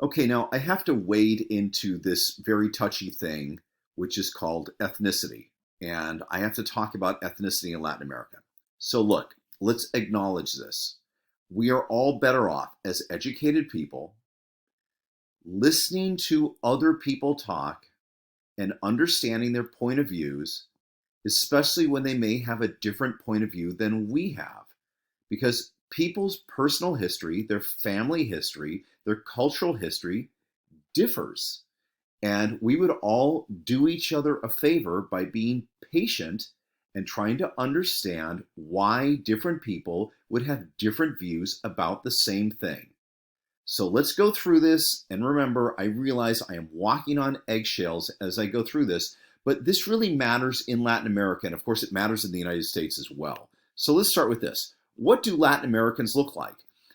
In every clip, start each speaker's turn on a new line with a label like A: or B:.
A: Okay, now I have to wade into this very touchy thing, which is called ethnicity. And I have to talk about ethnicity in Latin America. So, look, let's acknowledge this. We are all better off as educated people listening to other people talk and understanding their point of views, especially when they may have a different point of view than we have. Because people's personal history, their family history, their cultural history differs. And we would all do each other a favor by being patient and trying to understand why different people would have different views about the same thing. So let's go through this. And remember, I realize I am walking on eggshells as I go through this, but this really matters in Latin America. And of course, it matters in the United States as well. So let's start with this. What do Latin Americans look like?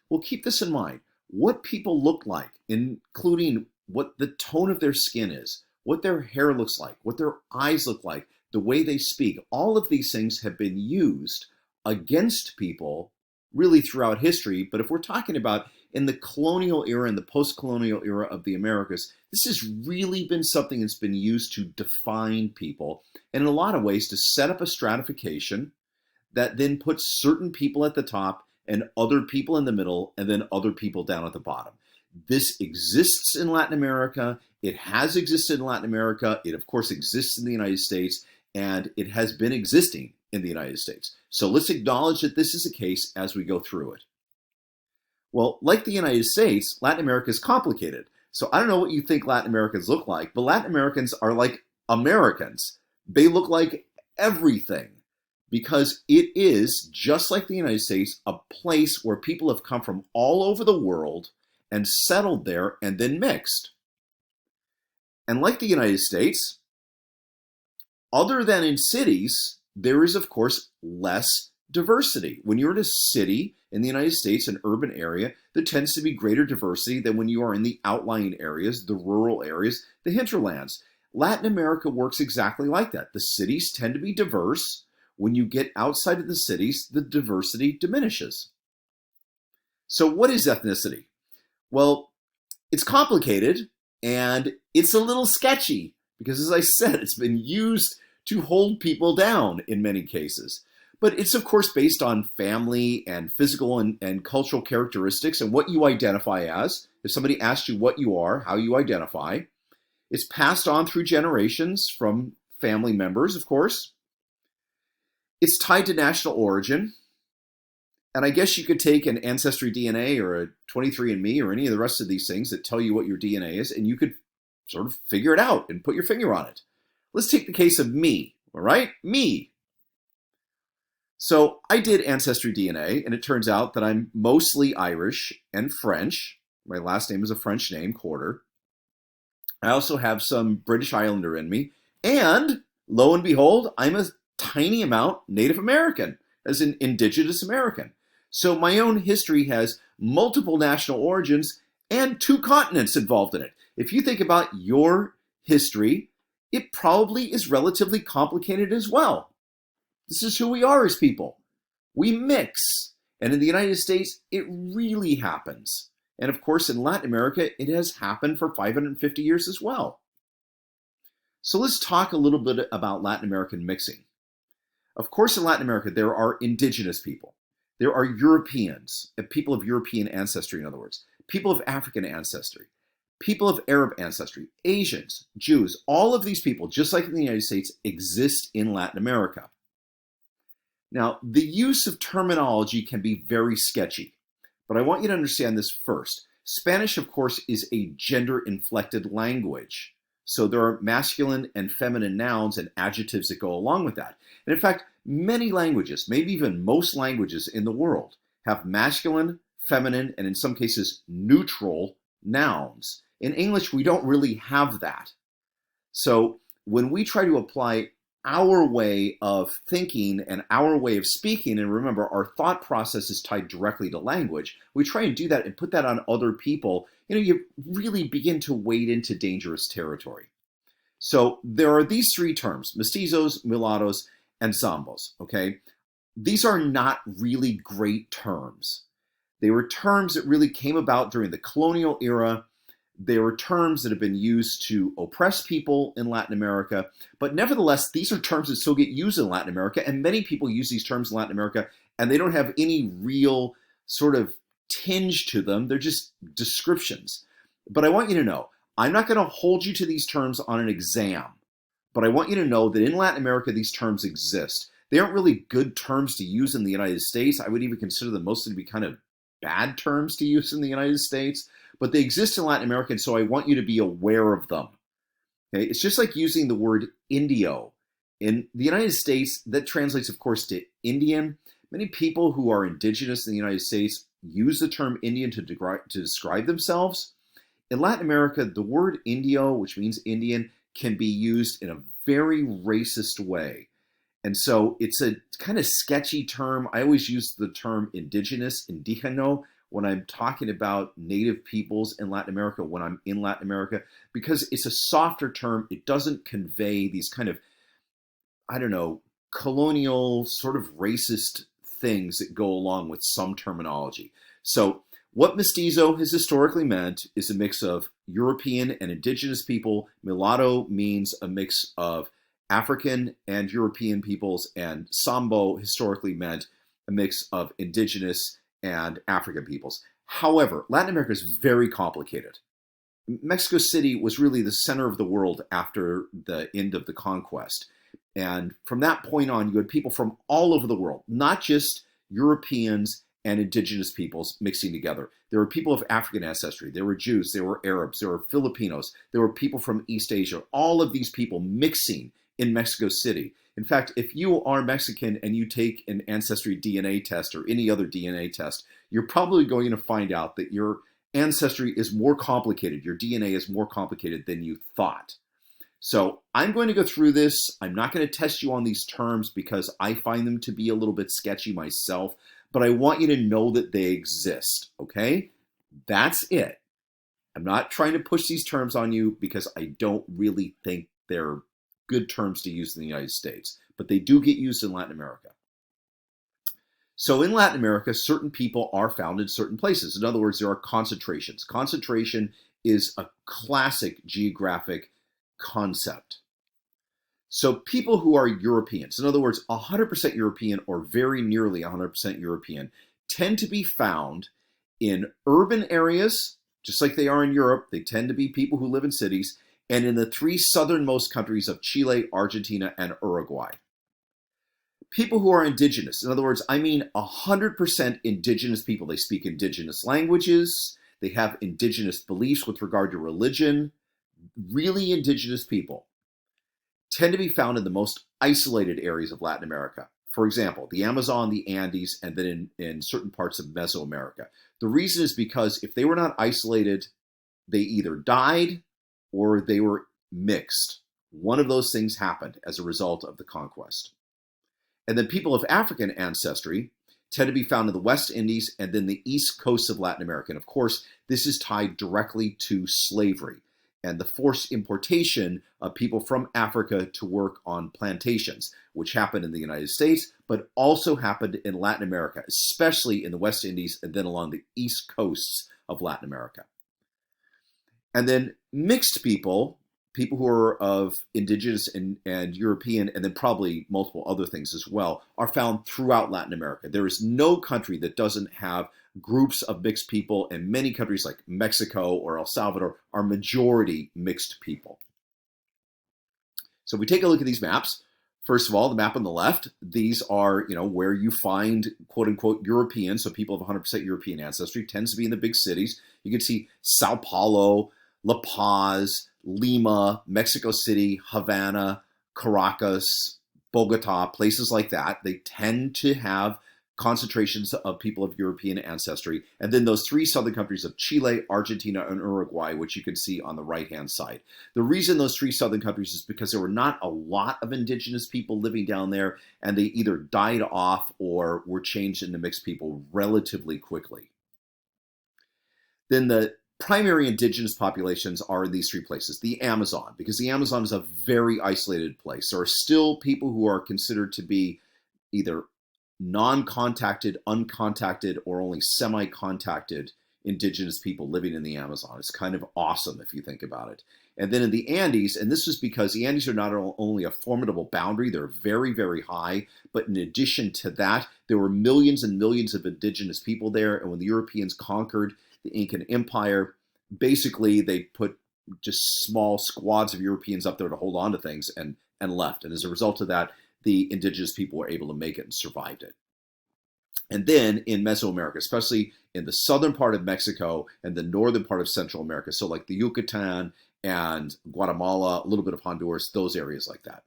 A: Well, keep this in mind. What people look like, including what the tone of their skin is, what their hair looks like, what their eyes look like, the way they speak, all of these things have been used against people really throughout history. But if we're talking about in the colonial era and the post-colonial era of the Americas, this has really been something that's been used to define people, and in a lot of ways to set up a stratification that then puts certain people at the top and other people in the middle and then other people down at the bottom. This exists in Latin America. It has existed in Latin America. It, of course, exists in the United States, and it has been existing in the United States. So let's acknowledge that this is a case as we go through it. Well, like the United States, Latin America is complicated. So I don't know what you think Latin Americans look like, but Latin Americans are like Americans. They look like everything because it is, just like the United States, a place where people have come from all over the world and settled there and then mixed. And like the United States, other than in cities, there is, of course, less diversity. When you're in a city in the United States, an urban area, there tends to be greater diversity than when you are in the outlying areas, the rural areas, the hinterlands. Latin America works exactly like that. The cities tend to be diverse. When you get outside of the cities, the diversity diminishes. So what is ethnicity? Well, it's complicated and it's a little sketchy because, as I said, it's been used to hold people down in many cases. But it's, of course, based on family and physical and cultural characteristics and what you identify as. If somebody asks you what you are, how you identify, it's passed on through generations from family members, of course. It's tied to national origin. And I guess you could take an Ancestry DNA or a 23andMe or any of the rest of these things that tell you what your DNA is, and you could sort of figure it out and put your finger on it. Let's take the case of me, all right? Me. So I did Ancestry DNA, and it turns out that I'm mostly Irish and French. My last name is a French name, Quarter. I also have some British Islander in me, and lo and behold, I'm a tiny amount Native American, as an Indigenous American. So my own history has multiple national origins and 2 continents involved in it. If you think about your history, it probably is relatively complicated as well. This is who we are as people. We mix. And in the United States, it really happens. And of course, in Latin America, it has happened for 550 years as well. So let's talk a little bit about Latin American mixing. Of course, in Latin America, there are indigenous people. There are Europeans, people of European ancestry, in other words, people of African ancestry, people of Arab ancestry, Asians, Jews. All of these people, just like in the United States, exist in Latin America. Now, the use of terminology can be very sketchy, but I want you to understand this first. Spanish, of course, is a gender-inflected language. So there are masculine and feminine nouns and adjectives that go along with that. And in fact, many languages, maybe even most languages in the world, have masculine, feminine, and in some cases, neutral nouns. In English, we don't really have that. So when we try to apply our way of thinking and our way of speaking, and remember, our thought process is tied directly to language, we try and do that and put that on other people, you really begin to wade into dangerous territory. So there are these 3 terms, mestizos, mulattos, and zambos, okay? These are not really great terms. They were terms that really came about during the colonial era. There are terms that have been used to oppress people in Latin America, but nevertheless, these are terms that still get used in Latin America, and many people use these terms in Latin America, and they don't have any real sort of tinge to them. They're just descriptions. But I want you to know, I'm not going to hold you to these terms on an exam, but I want you to know that in Latin America, these terms exist. They aren't really good terms to use in the United States. I would even consider them mostly to be kind of bad terms to use in the United States, but they exist in Latin America, and so I want you to be aware of them. Okay? It's just like using the word Indio. In the United States, that translates, of course, to Indian. Many people who are indigenous in the United States use the term Indian to describe themselves. In Latin America, the word Indio, which means Indian, can be used in a very racist way. And so it's a kind of sketchy term. I always use the term indigenous, indigeno, when I'm talking about native peoples in Latin America, when I'm in Latin America, because it's a softer term. It doesn't convey these kind of, I don't know, colonial sort of racist things that go along with some terminology. So what mestizo has historically meant is a mix of European and indigenous people. Mulatto means a mix of African and European peoples, and Sambo historically meant a mix of indigenous and African peoples. However, Latin America is very complicated. Mexico City was really the center of the world after the end of the conquest. And from that point on, you had people from all over the world, not just Europeans and indigenous peoples mixing together. There were people of African ancestry. There were Jews. There were Arabs. There were Filipinos. There were people from East Asia. All of these people mixing in Mexico City. In fact, if you are Mexican and you take an ancestry DNA test or any other DNA test, you're probably going to find out that your ancestry is more complicated. Your DNA is more complicated than you thought. So I'm going to go through this. I'm not going to test you on these terms because I find them to be a little bit sketchy myself, but I want you to know that they exist, okay? That's it. I'm not trying to push these terms on you because I don't really think they're good terms to use in the United States, but they do get used in Latin America. So in Latin America, certain people are found in certain places. In other words, there are concentrations. Concentration is a classic geographic concept. So people who are Europeans, in other words, 100% European or very nearly 100% European, tend to be found in urban areas, just like they are in Europe. They tend to be people who live in cities, and in the three southernmost countries of Chile, Argentina, and Uruguay. People who are indigenous, in other words, I mean 100% indigenous people. They speak indigenous languages. They have indigenous beliefs with regard to religion. Really indigenous people tend to be found in the most isolated areas of Latin America. For example, the Amazon, the Andes, and then in certain parts of Mesoamerica. The reason is because if they were not isolated, they either died or they were mixed. One of those things happened as a result of the conquest. And then people of African ancestry tend to be found in the West Indies and then the east coast of Latin America. And of course, this is tied directly to slavery and the forced importation of people from Africa to work on plantations, which happened in the United States, but also happened in Latin America, especially in the West Indies and then along the east coasts of Latin America. And then mixed people, people who are of indigenous and European, and then probably multiple other things as well, are found throughout Latin America. There is no country that doesn't have groups of mixed people, and many countries like Mexico or El Salvador are majority mixed people. So if we take a look at these maps, first of all, the map on the left, these are, where you find quote unquote Europeans, so people of 100% European ancestry, tends to be in the big cities. You can see Sao Paulo, La Paz, Lima, Mexico City, Havana, Caracas, Bogota, places like that. They tend to have concentrations of people of European ancestry. And then those three southern countries of Chile, Argentina, and Uruguay, which you can see on the right-hand side. The reason those three southern countries is because there were not a lot of indigenous people living down there, and they either died off or were changed into mixed people relatively quickly. Then the primary indigenous populations are in these three places. The Amazon, because the Amazon is a very isolated place. There are still people who are considered to be either non-contacted, uncontacted, or only semi-contacted indigenous people living in the Amazon. It's kind of awesome if you think about it. And then in the Andes, and this is because the Andes are not only a formidable boundary, they're very, very high, but in addition to that, there were millions and millions of indigenous people there. And when the Europeans conquered the Incan Empire, basically they put just small squads of Europeans up there to hold on to things and left. And as a result of that, the indigenous people were able to make it and survived it. And then in Mesoamerica, especially in the southern part of Mexico and the northern part of Central America, so like the Yucatan and Guatemala, a little bit of Honduras, those areas like that.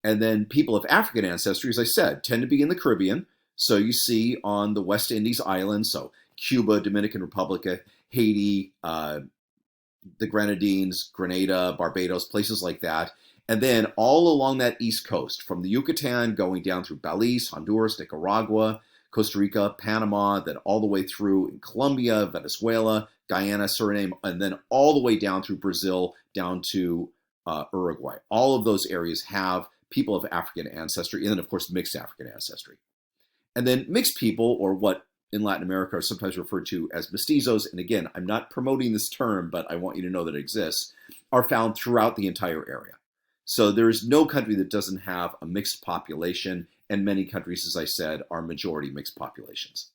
A: And then people of African ancestry, as I said, tend to be in the Caribbean. So you see on the West Indies islands, so Cuba, Dominican Republic, Haiti, the Grenadines, Grenada, Barbados, places like that. And then all along that east coast, from the Yucatan going down through Belize, Honduras, Nicaragua, Costa Rica, Panama, then all the way through in Colombia, Venezuela, Guyana, Suriname, and then all the way down through Brazil, down to Uruguay. All of those areas have people of African ancestry, and then of course mixed African ancestry. And then mixed people, or what in Latin America are sometimes referred to as mestizos, and again, I'm not promoting this term, but I want you to know that it exists, are found throughout the entire area. So there is no country that doesn't have a mixed population, and many countries, as I said, are majority mixed populations.